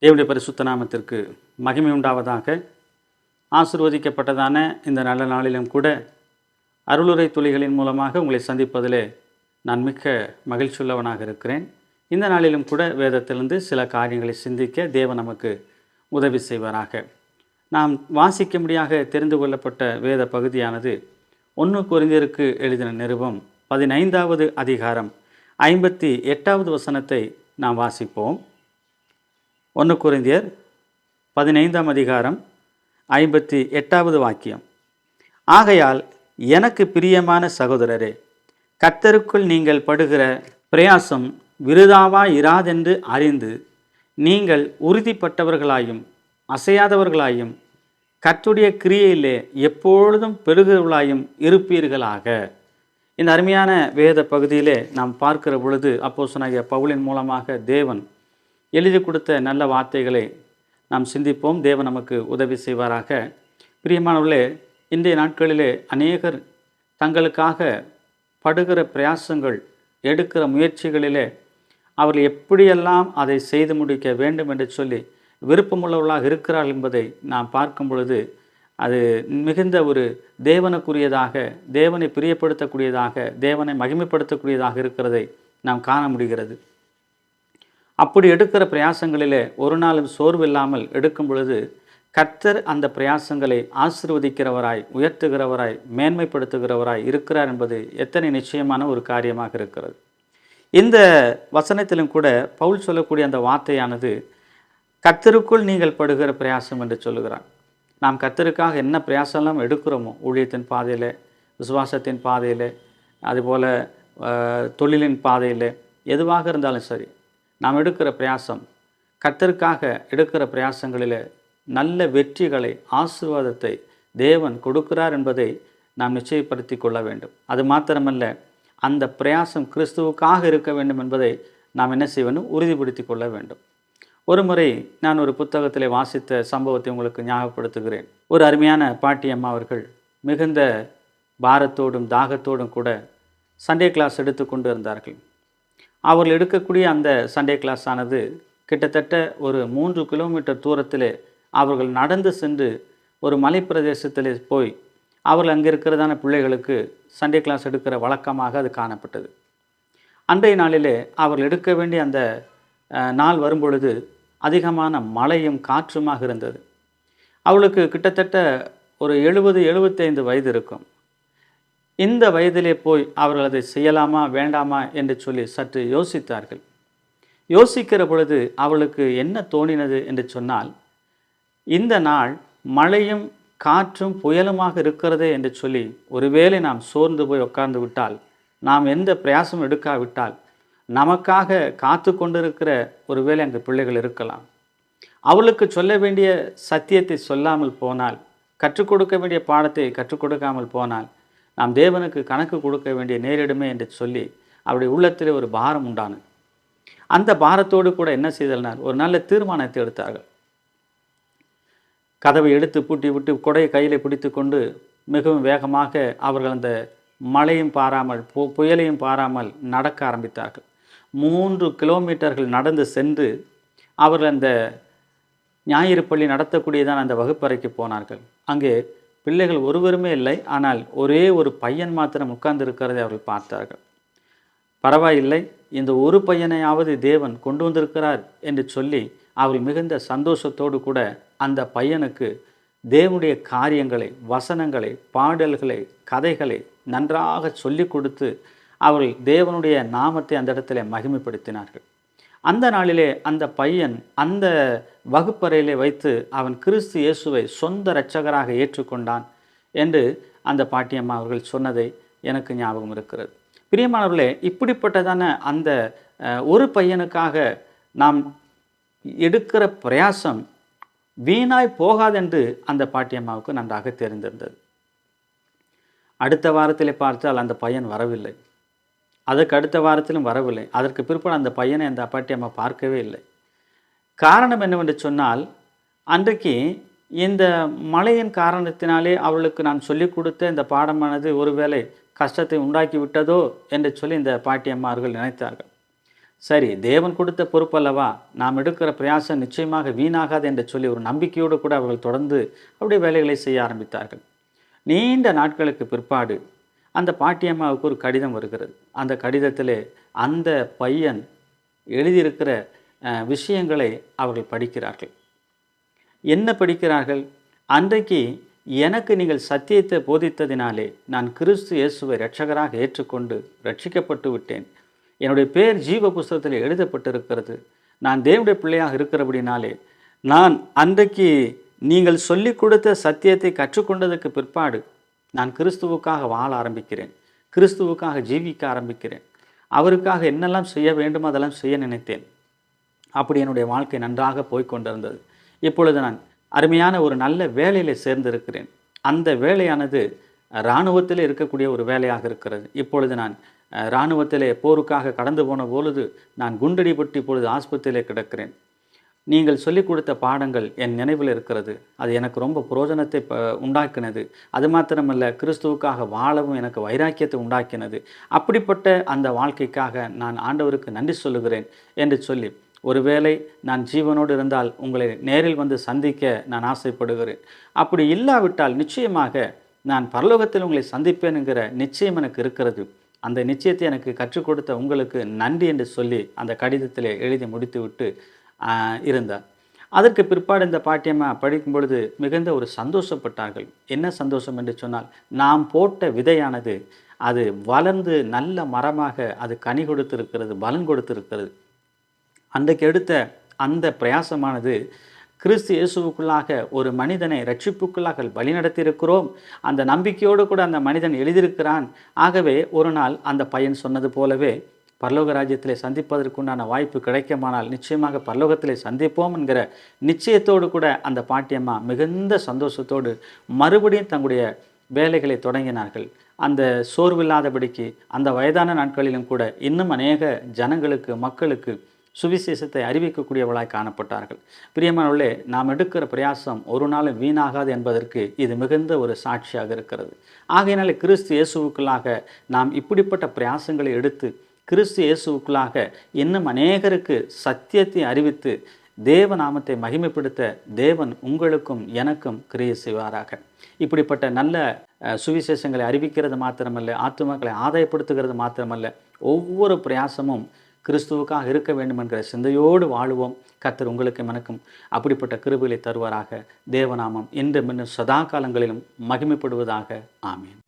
தேவனுடைய பரிசுத்த நாமத்திற்கு மகிமை உண்டாவதாக. ஆசீர்வதிக்கப்பட்டதான இந்த நல்ல நாளிலும் கூட அருளுரை துளிகளின் மூலமாக உங்களை சந்திப்பதிலே நான் மிக்க மகிழ்ச்சியுள்ளவனாக இருக்கிறேன். இந்த நாளிலும் கூட வேதத்திலிருந்து சில காரியங்களை சிந்திக்க தேவன் நமக்கு உதவி செய்வாராக. நாம் வாசிக்கும்படியாக தெரிந்து கொள்ளப்பட்ட வேத பகுதியானது 1 கொரிந்தியருக்கு எழுதின நிருபம் 15வது அதிகாரம் 58வது வசனத்தை நாம் வாசிப்போம். 1 கொரிந்தியர் 15ஆம் அதிகாரம் 58வது வாக்கியம். ஆகையால் எனக்கு பிரியமான சகோதரரே, கர்த்தருக்குள் நீங்கள் படுகிற பிரயாசம் விருதாவாய் இராதென்று அறிந்து நீங்கள் உறுதிப்பட்டவர்களாயும் அசையாதவர்களாயும் கர்த்தருடைய கிரியையிலே எப்பொழுதும் பெருகிறவர்களாயும் இருப்பீர்களாக. இந்த அருமையான வேத பகுதியிலே நாம் பார்க்கிற பொழுது அப்போஸ்தலனாகிய பவுலின் மூலமாக தேவன் எழுதி கொடுத்த நல்ல வார்த்தைகளை நாம் சிந்திப்போம். தேவன் நமக்கு உதவி செய்வாராக. பிரியமானவர்களே, இன்றைய நாட்களிலே அநேகர் தங்களுக்காக படுகிற பிரயாசங்கள், எடுக்கிற முயற்சிகளிலே அவர்கள் எப்படியெல்லாம் அதை செய்து முடிக்க வேண்டும் என்று சொல்லி விருப்பமுள்ளவர்களாக இருக்கிறார்கள் என்பதை நாம் பார்க்கும் பொழுது அது மிகுந்த ஒரு தேவனுக்குரியதாக, தேவனை பிரியப்படுத்தக்கூடியதாக, தேவனை மகிமைப்படுத்தக்கூடியதாக இருக்கிறதை நாம் காண முடிகிறது. அப்படி எடுக்கிற பிரயாசங்களிலே ஒரு நாளும் சோர்வில்லாமல் எடுக்கும் பொழுது கர்த்தர் அந்த பிரயாசங்களை ஆசீர்வதிக்கிறவராய், உயர்த்துகிறவராய், மேன்மைப்படுத்துகிறவராய் இருக்கிறார் என்பது எத்தனை நிச்சயமான ஒரு காரியமாக இருக்கிறது. இந்த வசனத்திலும் கூட பவுல் சொல்லக்கூடிய அந்த வார்த்தையானது கர்த்தருக்குள் நீங்கள் படுகிற பிரயாசம் என்று சொல்லுகிறார். நாம் கர்த்தருக்காக என்ன பிரயாசம்லாம் எடுக்கிறோமோ, ஊழியத்தின் பாதையில், விசுவாசத்தின் பாதையில், அதுபோல் தொழிலின் பாதையில், எதுவாக இருந்தாலும் சரி, நாம் எடுக்கிற பிரயாசம், கர்த்தருக்காக எடுக்கிற பிரயாசங்களில் நல்ல வெற்றிகளை, ஆசீர்வாதத்தை தேவன் கொடுக்கிறார் என்பதை நாம் நிச்சயப்படுத்தி கொள்ள வேண்டும். அது மாத்திரமல்ல, அந்த பிரயாசம் கிறிஸ்துவுக்காக இருக்க வேண்டும் என்பதை நாம் என்ன செய்ய வேண்டும்? உறுதிப்படுத்தி கொள்ள வேண்டும். ஒரு முறை நான் ஒரு புத்தகத்திலே வாசித்த சம்பவத்தை உங்களுக்கு ஞாபகப்படுத்துகிறேன். ஒரு அருமையான பாட்டியம்மா அவர்கள் மிகுந்த பாரத்தோடும் தாகத்தோடும் கூட சண்டே கிளாஸ் எடுத்து கொண்டு இருந்தார்கள். அவர்கள் எடுக்கக்கூடிய அந்த சண்டே கிளாஸ் ஆனது கிட்டத்தட்ட ஒரு 3 கிலோமீட்டர் தூரத்திலே அவர்கள் நடந்து சென்று ஒரு மலைப்பிரதேசத்திலே போய் அவர்கள் அங்கே இருக்கிறதான பிள்ளைகளுக்கு சண்டே கிளாஸ் எடுக்கிற வழக்கமாக அது காணப்பட்டது. அன்றைய நாளிலே அவர்கள் எடுக்க வேண்டிய அந்த நாள் வரும்பொழுது அதிகமான மழையும் காற்றுமாக இருந்தது. அவளுக்கு கிட்டத்தட்ட ஒரு 70-75 வயது இருக்கும். இந்த வயதிலே போய் அவர்கள் அதை செய்யலாமா வேண்டாமா என்று சொல்லி சற்று யோசித்தார்கள். யோசிக்கிற பொழுது அவளுக்கு என்ன தோணினது என்று சொன்னால், இந்த நாள் மழையும் காற்றும் புயலுமாக இருக்கிறதே என்று சொல்லி ஒருவேளை நாம் சோர்ந்து போய் உட்கார்ந்து விட்டால், நாம் எந்த பிரயாசம் எடுக்காவிட்டால் நமக்காக காத்து கொண்டிருக்கிற ஒருவேளை அங்கே பிள்ளைகள் இருக்கலாம். அவளுக்கு சொல்ல வேண்டிய சத்தியத்தை சொல்லாமல் போனால், கற்றுக் கொடுக்க வேண்டிய பாடத்தை கற்றுக் கொடுக்காமல் போனால் நாம் தேவனுக்கு கணக்கு கொடுக்க வேண்டிய நேரிடுமே என்று சொல்லி அவருடைய உள்ளத்தில் ஒரு பாரம் உண்டானது. அந்த பாரத்தோடு கூட என்ன செய்தனர்? ஒரு நல்ல தீர்மானத்தை எடுத்தார்கள். கதவை எடுத்து பூட்டி விட்டு கொடையை கையில் பிடித்து கொண்டு மிகவும் வேகமாக அவர்கள் அந்த மழையும் பாராமல் புயலையும் பாராமல் நடக்க ஆரம்பித்தார்கள். 3 கிலோமீட்டர்கள் நடந்து சென்று அவர்கள் அந்த ஞாயிறு பள்ளி நடத்தக்கூடியதான் அந்த வகுப்பறைக்கு போனார்கள். அங்கே பிள்ளைகள் ஒருவருமே இல்லை. ஆனால் ஒரே ஒரு பையன் மாத்திரம் உட்கார்ந்து இருக்கிறதை அவர்கள் பார்த்தார்கள். பரவாயில்லை, இந்த ஒரு பையனையாவது தேவன் கொண்டு வந்திருக்கிறார் என்று சொல்லி அவர்கள் மிகுந்த சந்தோஷத்தோடு கூட அந்த பையனுக்கு தேவனுடைய காரியங்களை, வசனங்களை, பாடல்களை, கதைகளை நன்றாக சொல்லி கொடுத்து அவர்கள் தேவனுடைய நாமத்தை அந்த இடத்துல மகிமைப்படுத்தினார்கள். அந்த நாளிலே அந்த பையன் அந்த வகுப்பறையிலே வைத்து அவன் கிறிஸ்து இயேசுவை சொந்த இரட்சகராக ஏற்றுக்கொண்டான் என்று அந்த பாட்டியம்மா அவர்கள் சொன்னதை எனக்கு ஞாபகம் இருக்கிறது. பிரியமானவர்களே, இப்படிப்பட்டதான அந்த ஒரு பையனுக்காக நாம் எடுக்கிற பிரயாசம் வீணாய் போகாதென்று அந்த பாட்டியம்மாவுக்கு நன்றாக தெரிந்திருந்தது. அடுத்த வாரத்திலே பார்த்தால் அந்த பையன் வரவில்லை. அதற்கு அடுத்த வாரத்திலும் வரவில்லை. அதற்கு பிற்பாடு அந்த பையனை அந்த பாட்டியம்மா பார்க்கவே இல்லை. காரணம் என்னவென்று சொன்னால், அன்றைக்கு இந்த மழையின் காரணத்தினாலே அவளுக்கு நான் சொல்லிக் கொடுத்த இந்த பாடமானது ஒருவேளை கஷ்டத்தை உண்டாக்கி விட்டதோ என்று சொல்லி இந்த பாட்டியம்மார்கள் நினைத்தார்கள். சரி, தேவன் கொடுத்த பொறுப்பல்லவா, நாம் எடுக்கிற பிரயாசம் நிச்சயமாக வீணாகாது என்று சொல்லி ஒரு நம்பிக்கையோடு கூட அவர்கள் தொடர்ந்து அப்படியே வேலைகளை செய்ய ஆரம்பித்தார்கள். நீண்ட நாட்களுக்கு பிற்பாடு அந்த பாட்டியம்மாவுக்கு ஒரு கடிதம் வருகிறது. அந்த கடிதத்திலே அந்த பையன் எழுதியிருக்கிற விஷயங்களை அவர்கள் படிக்கிறார்கள். என்ன படிக்கிறார்கள்? அன்றைக்கு எனக்கு நீங்கள் சத்தியத்தை போதித்ததினாலே நான் கிறிஸ்து இயேசுவை இரட்சகராக ஏற்றுக்கொண்டு ரட்சிக்கப்பட்டு விட்டேன். என்னுடைய பேர் ஜீவ புஸ்தகத்தில் எழுதப்பட்டிருக்கிறது. நான் தேவனுடைய பிள்ளையாக இருக்கிறபடினாலே நான் அன்றைக்கு நீங்கள் சொல்லிக் கொடுத்த சத்தியத்தை கற்றுக்கொண்டதுக்கு பிற்பாடு நான் கிறிஸ்துவுக்காக வாழ ஆரம்பிக்கிறேன். கிறிஸ்துவுக்காக ஜீவிக்க ஆரம்பிக்கிறேன். அவருக்காக என்னெல்லாம் செய்ய வேண்டுமோ அதெல்லாம் செய்ய நினைத்தேன். அப்படி என்னுடைய வாழ்க்கை நன்றாக போய்கொண்டிருந்தது. இப்பொழுது நான் அருமையான ஒரு நல்ல வேலையில் சேர்ந்திருக்கிறேன். அந்த வேலையானது இராணுவத்தில் இருக்கக்கூடிய ஒரு வேலையாக இருக்கிறது. இப்பொழுது நான் இராணுவத்திலே போருக்காக கடந்து போன பொழுது நான் குண்டடிபட்டு இப்பொழுது ஆஸ்பத்திரியிலே கிடக்கிறேன். நீங்கள் சொல்லிக் கொடுத்த பாடங்கள் என் நினைவில் இருக்கிறது. அது எனக்கு ரொம்ப புரோஜனத்தை உண்டாக்கினது. அது மாத்திரமல்ல, கிறிஸ்துவுக்காக வாழவும் எனக்கு வைராக்கியத்தை உண்டாக்கினது. அப்படிப்பட்ட அந்த வாழ்க்கைக்காக நான் ஆண்டவருக்கு நன்றி சொல்லுகிறேன் என்று சொல்லி, ஒருவேளை நான் ஜீவனோடு இருந்தால் உங்களை நேரில் வந்து சந்திக்க நான் ஆசைப்படுகிறேன். அப்படி இல்லாவிட்டால் நிச்சயமாக நான் பரலோகத்தில் உங்களை சந்திப்பேன் என்கிற நிச்சயம் எனக்கு இருக்கிறது. அந்த நிச்சயத்தை எனக்கு கற்றுக் கொடுத்த உங்களுக்கு நன்றி என்று சொல்லி அந்த கடிதத்தில் எழுதி முடித்துவிட்டு இருந்தார். அதற்கு பிற்பாடு இந்த பாட்டியம்மா படிக்கும் பொழுது மிகுந்த ஒரு சந்தோஷப்பட்டார்கள். என்ன சந்தோஷம் என்று சொன்னால், நாம் போட்ட விதையானது அது வளர்ந்து நல்ல மரமாக அது கனி கொடுத்திருக்கிறது, பலன் கொடுத்திருக்கிறது. அன்றைக்கு எடுத்த அந்த பிரயாசமானது கிறிஸ்து இயேசுவுக்குள்ளாக ஒரு மனிதனை ரட்சிப்புக்குள்ளாக வழிநடத்தியிருக்கிறோம். அந்த நம்பிக்கையோடு கூட அந்த மனிதன் எழுதியிருக்கிறான். ஆகவே ஒரு நாள் அந்த பையன் சொன்னது போலவே பரலோக ராஜ்யத்திலே சந்திப்பதற்குண்டான வாய்ப்பு கிடைக்குமானால் நிச்சயமாக பரலோகத்திலே சந்திப்போம் என்கிற நிச்சயத்தோடு கூட அந்த பாட்டியம்மா மிகுந்த சந்தோஷத்தோடு மறுபடியும் தங்களுடைய வேலைகளை தொடங்கினார்கள். அந்த சோர்வில்லாதபடிக்கு அந்த வயதான நாட்களிலும் கூட இன்னும் அநேக ஜனங்களுக்கு, மக்களுக்கு சுவிசேஷத்தை அறிவிக்கக்கூடியவளாய் காணப்பட்டார்கள். பிரியமானவர்களே, நாம் எடுக்கிற பிரயாசம் ஒரு நாளும் வீணாகாது என்பதற்கு இது மிகுந்த ஒரு சாட்சியாக இருக்கிறது. ஆகையினாலே கிறிஸ்து இயேசுவுக்குள்ளாக நாம் இப்படிப்பட்ட பிரயாசங்களை எடுத்து கிறிஸ்து இயேசுவுக்குள்ளாக இன்னும் அநேகருக்கு சத்தியத்தை அறிவித்து தேவ நாமத்தை மகிமைப்படுத்த தேவன் உங்களுக்கும் எனக்கும் கிரியை செய்வாராக. இப்படிப்பட்ட நல்ல சுவிசேஷங்களை அறிவிக்கிறது மாத்திரமல்ல, ஆத்துமாக்களை ஆதாயப்படுத்துகிறது மாத்திரமல்ல, ஒவ்வொரு பிரயாசமும் கிறிஸ்துவுக்காக இருக்க வேண்டும் என்கிற சிந்தையோடு வாழுவோம். கர்த்தர் உங்களுக்கும் எனக்கும் அப்படிப்பட்ட கிருபையை தருவாராக. தேவநாமம் இன்று மின்னும் சதா காலங்களிலும் மகிமைப்படுவதாக. ஆமீன்.